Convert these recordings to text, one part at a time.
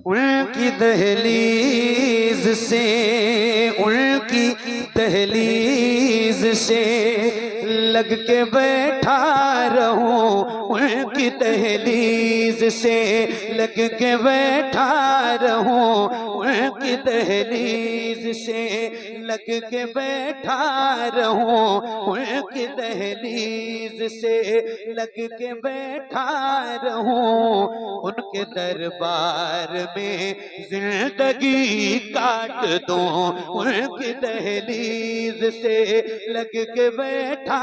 उनकी दहलीज से, उनकी दहलीज से लग के बैठा रहूं, उनकी दहलीज से लग के बैठा रहूं, उनकी दहलीज से लग के बैठा रहूं, उनकी दहलीज से लग के बैठा रहूं, उनके दरबार में जिंदगी काट दूं, उनकी दहलीज से लग के बैठा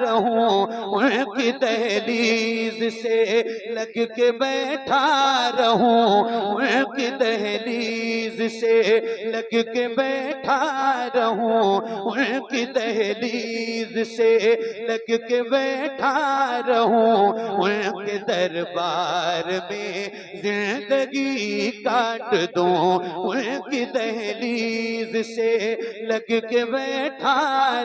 रहूं, उनकी दहलीज से लग के बैठा रहूं, उनकी दहलीज से लग के बैठा रहूं, उनकी दहलीज से लग के बैठा रहूं, उनके दरबार में जिंदगी काट दूं, उनकी दहलीज से लग के बैठा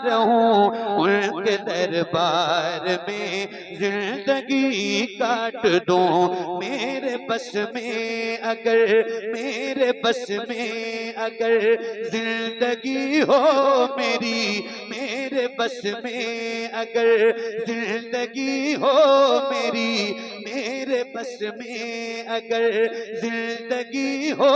रहूं, उनके दरबार में जिंदगी काट दूं। मेरे बस में अगर, मेरे बस में अगर जिंदगी हो मेरी, मेरे बस में अगर जिंदगी हो मेरी, मेरे बस में अगर जिंदगी हो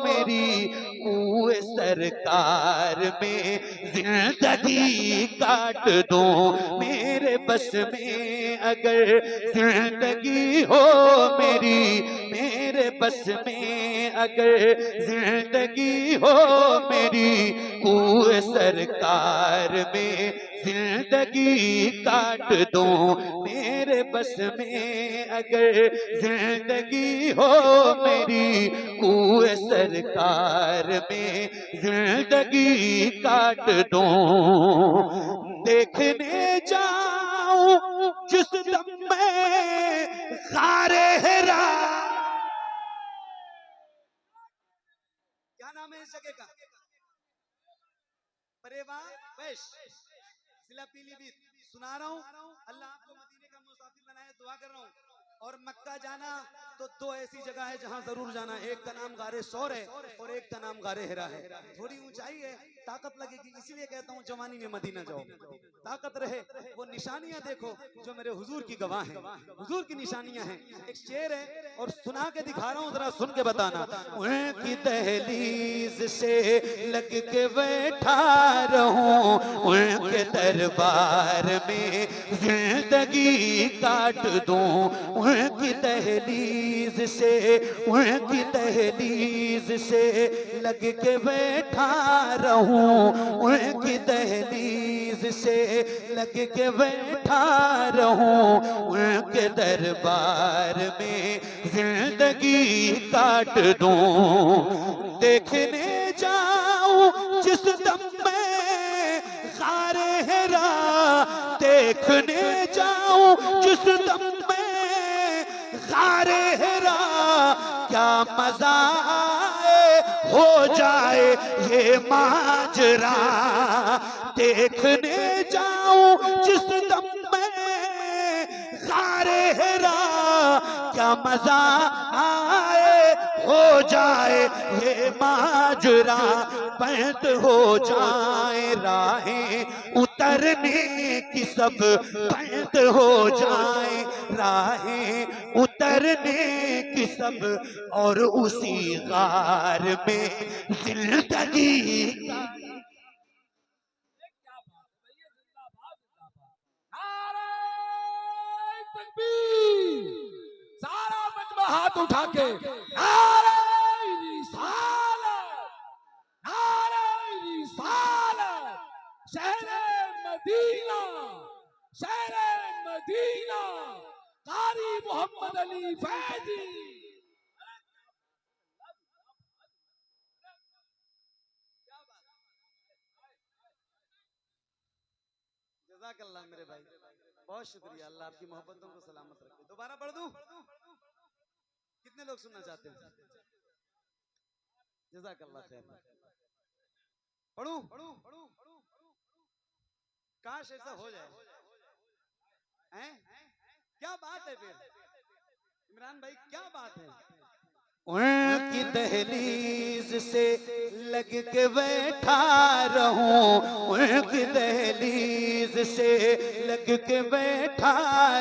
मेरी, कुए सरकार में जिंदगी काट दूं। मेरे बस में अगर जिंदगी हो मेरी, मेरे बस में अगर जिंदगी हो मेरी, कुए सरकार में जिंदगी काट दूं। मेरे बस में अगर जिंदगी हो मेरी, कुए सरकार में जिंदगी काट दूं। देखने जाऊं जिस दम में गारे हेरा, क्या नाम है इस जगह का? परेवा वेश जिला पीलीभीत। सुना रहा हूँ, अल्लाह आपको मदीने का मुसाफिर बनाए, दुआ कर रहा हूँ। और मक्का जाना तो दो ऐसी जगह है जहाँ जरूर जाना, एक का नाम गारे सौर है और एक का नाम गारे हिरा है। थोड़ी ऊंचाई है, ताकत लगेगी, इसीलिए कहता हूँ जवानी में मदीना जाओ, ताकत रहे। वो निशानियां देखो जो मेरे हुजूर की गवाह हैं, हुजूर की निशानियां हैं। एक शेर है और सुना के दिखा रहा हूँ, जरा सुन के बताना। उनकी दहलीज से लग के बैठा रहूं, उनके दरबार में जिंदगी काट दूं, उनकी दहलीज से, उनकी दहलीज से लग के बैठा रहूं, उनकी दहलीज से लग के बैठा रहूं, उनके दरबार में जिंदगी काट दूं। देखने जाऊं जिस दम में गारे हेरा, देखने जाऊं जिस दम में गारे हेरा, क्या मजा आए हो जाए ये माजरा। देखने जाऊं जिस दम में गारे हेरा, क्या मजा आए हो जाए ये माजरा। बंद हो जाए राहें उतरने की सब, बंद हो जाए राहें उतरने की सब, और उसी गार में जिंदगी सारा मजमा हाथ उठा के नारे रिसालत, नारे रिसालत, शहरे मदीना, शहरे मदीना, कारी मोहम्मद अली फैजी। जज़ाकल्लाह मेरे भाई, बहुत शुक्रिया। अल्लाह आपकी मोहब्बतों को सलामत रखे। दोबारा पढ़ दूं? कितने लोग सुनना चाहते हैं? जज़ाकल्लाह खैर। पढ़ूं? काश ऐसा हो जाए। हैं? क्या बात है फिर इमरान भाई, क्या बात है? उनकी दहलीज से लग के बैठा रहूं, उनकी दहलीज से लग के बैठा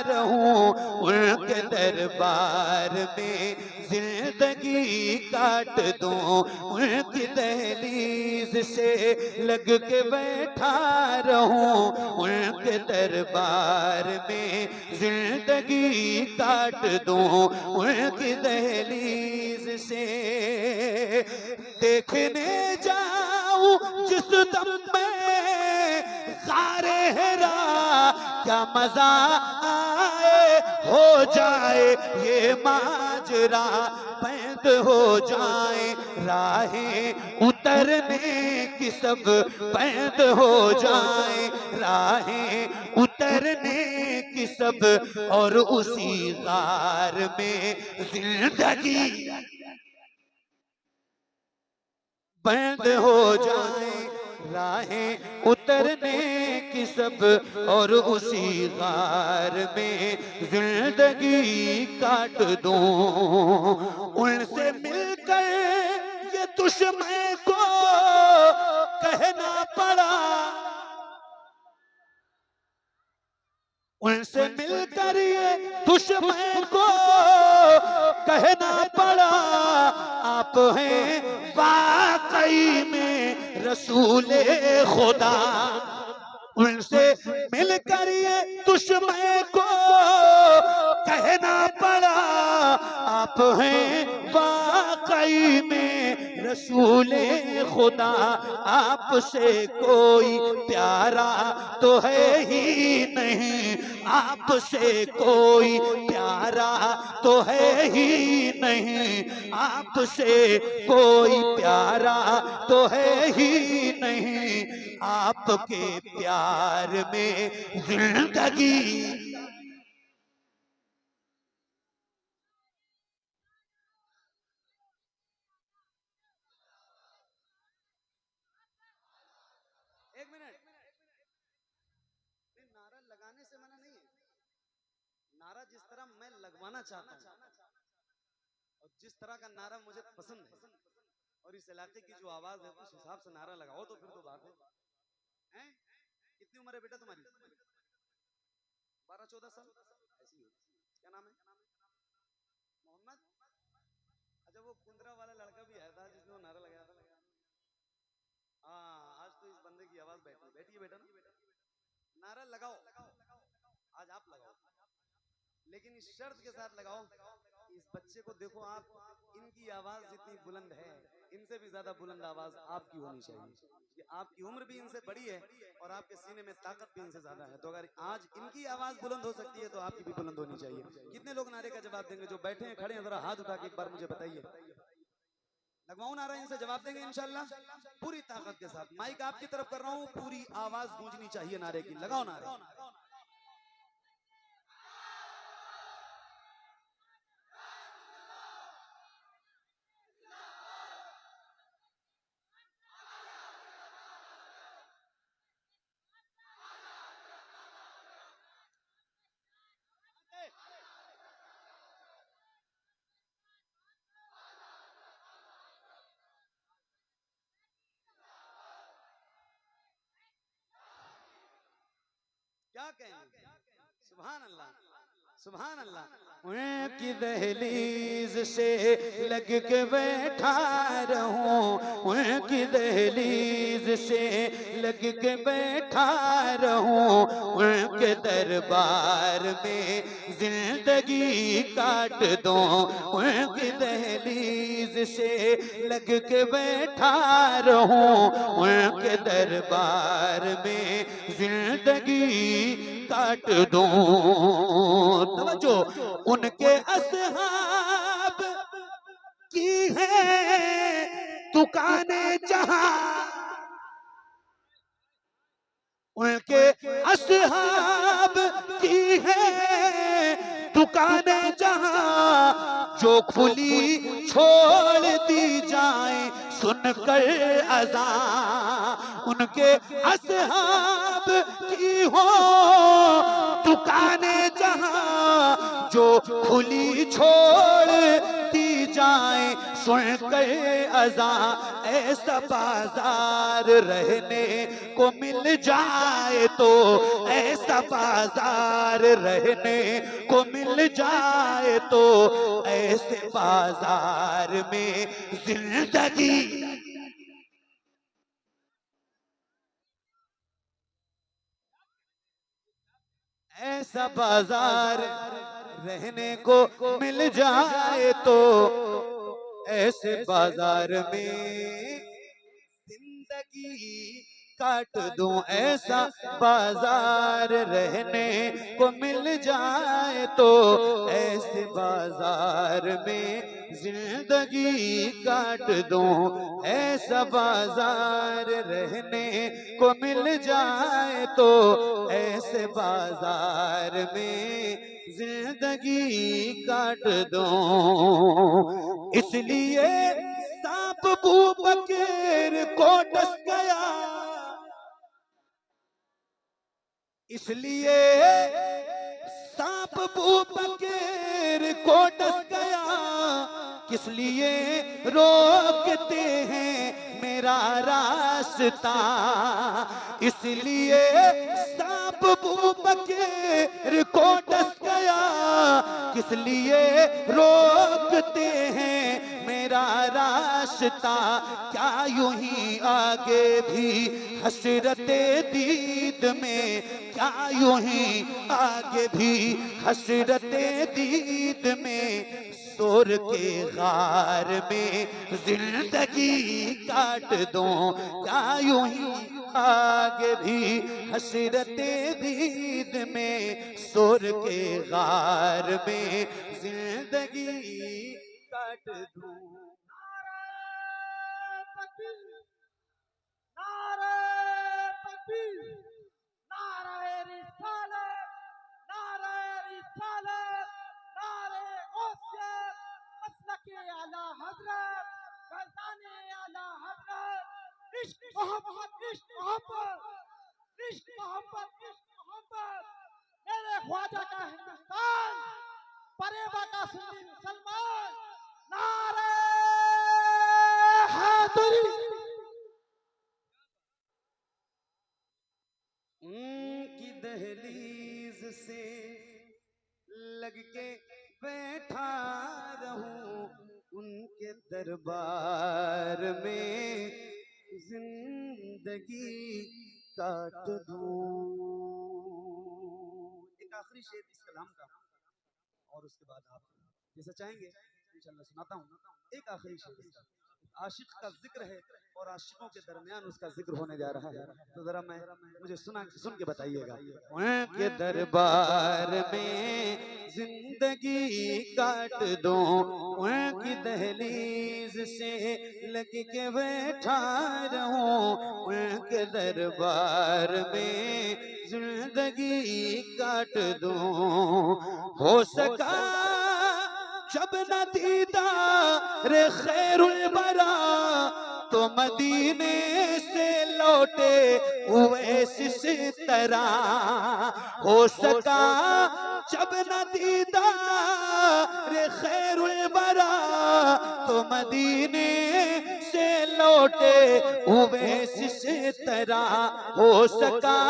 रहूं, उनके दरबार में जिंदगी काट दूं, उनकी दहलीज से लग के बैठा रहूं, उनके दरबार में जिंदगी काट दूं, उनकी दहलीज से देखने जाऊं जिस दम में ग़ारे हिरा, क्या मजा आए हो जाए ये माजरा, बंद हो जाए राहें उतरने की सब, बंद हो जाए राहें उतरने की सब, और उसी ग़ार में जिंदगी बंद हो जाए राहें उतरने की सब, और उसी ग़ार में जिंदगी काट दूं। उनसे मिलकर ये दुश्मन को कहना पड़ा, उनसे मिलकर ये दुश्मन को कहना पड़ा, आप हैं वाकई में रसूले खुदा। उनसे मिलकर ये दुश्मन को कहना पड़ा, आप हैं वाकई में रसूले खुदा। आपसे कोई प्यारा तो है ही नहीं, आपसे कोई प्यारा तो है ही नहीं, आपसे कोई प्यारा तो है ही नहीं, आपके प्यार में जिंदगी एक मिनट, नारा लगाने से मना नहीं है, नारा जिस तरह मैं लगवाना चाहता हूँ और जिस तरह का नारा मुझे पसंद है और इस इलाके की जो आवाज है उस हिसाब से नारा लगाओ तो फिर तो बात है। हैं? कितनी उम्र है बेटा तुम्हारी? 12-14 साल ऐसी है। क्या नाम है? मोहम्मद। अच्छा, वो कुंदरा वाला लड़का भी आया था जिसने वो नारा लगाया था। हाँ, आज तो इस बंदे की आवाज बैठी। बैठिए बेटा ना, नारा लगाओ, आज आप लगाओ, लेकिन इस शर्त के साथ लगाओ, इस बच्चे को देखो आप, इनकी आवाज जितनी बुलंद है इनसे भी ज्यादा बुलंद आवाज आपकी होनी चाहिए। कि आपकी उम्र भी इनसे बड़ी है और आपके सीने में ताकत भी इनसे ज्यादा है, तो अगर आज इनकी आवाज बुलंद हो सकती है तो आपकी भी बुलंद होनी चाहिए। कितने लोग नारे का जवाब देंगे? जो बैठे हैं खड़े हैं जरा हाथ उठा के एक बार मुझे बताइए। लगवाऊं नारा? इनसे जवाब देंगे इंशाल्लाह पूरी ताकत के साथ। माइक आपकी तरफ कर रहा हूं, पूरी आवाज गूंजनी चाहिए नारे की। लगाओ नारे। क्या कहेंगे? सुभान अल्लाह, सुभान अल्लाह। उनकी दहलीज से लग के बैठा रहूं, उनकी दहलीज से लग के बैठा रहूं, उनके दरबार में जिंदगी काट दूं, उनकी दहलीज से लग के बैठा रहूं, उनके दरबार में जिंदगी काट दूं। तवज्जो, उनके असहाब की है दुकानें जहां, उनके असहाब की है दुकानें जहां, जो खुली छोड़ दी जाए सुनकर अज़ान, उनके असहाब की हो दुकानें जहां, जो खुली छोड़ दी जाए सुन कर अज़ा, ऐसा बाजार रहने को मिल जाए तो, ऐसा बाजार रहने को मिल जाए तो, ऐसे बाजार में जिंदगी, ऐसा बाजार रहने को मिल जाए तो, ऐसे बाजार में जिंदगी काट दूं, ऐसा बाजार रहने को मिल जाए तो, ऐसे बाजार में जिंदगी काट दूं, ऐसा बाजार रहने को मिल जाए तो, ऐसे बाजार में जिंदगी काट दूं। इसलिए सांप बू बकीर को डस गया, इसलिए सांप बू बकीर को डस गया, किस लिए रोकते हैं मेरा रास्ता, इसलिए सांप बू बकीर को डस गया, किस लिए रोकते हैं मेरा रास्ता, क्या यूं ही आगे भी हसरते दीद में, क्या यूं ही आगे भी हसरते दीद में, शोर के गार में जिंदगी काट दूं, क्या यूं ही आगे भी हसरते दीद में, शोर के गार में जिंदगी काट दूं। मेरे ख्वाजा का हिंदुस्तान, परेबा का सुन्नी मुसलमान, नारे हैदरी। उनकी दहलीज से लग के बैठा रहूं, उनके दरबार में जिंदगी काट दूं। एक आखिरी शेर इस कलाम का, और उसके बाद आप जैसा चाहेंगे इंशाल्लाह सुनाता हूँ। एक आखिरी शेर इसका, आशिक का जिक्र है और आशिकों के दरमियान उसका जिक्र होने जा रहा है, तो जरा मुझे सुन के बताइएगा। उनके दरबार में जिंदगी काट दूं, उनकी दहलीज से लग के बैठा रहूं, उनके दरबार में जिंदगी काट दूं। हो सका जब न दीदार खैरुल बरा, तो मदीने से लौटे उवैस से तरह, हो सका जब न दीदार खैरुल बरा, तो मदीने से लौटे उवैस से तरह, हो सका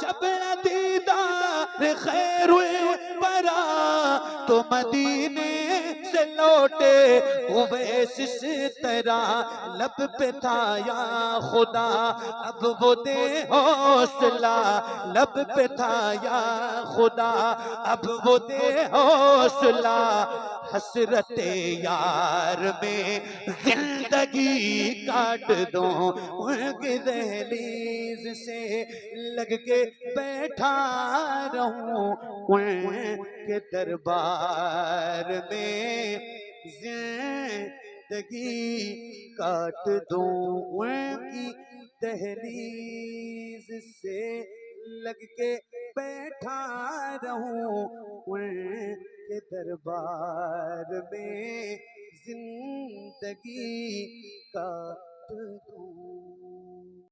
जब न दीदार खैरुल बरा, तो मदीने से लौटे उवैस से तरह, लब पे था या खुदा अब वो दे हौसला, लब पे था या खुदा अब वो दे हौसला, हसरते यार में जिंदगी काट दूं, उनकी दहलीज से लग के बैठा रहूं, उनके दरबार में जिंदगी काट दूं, उनकी दहलीज से लग के बैठा रहूं, उनके दरबार में जिंदगी काट दूं।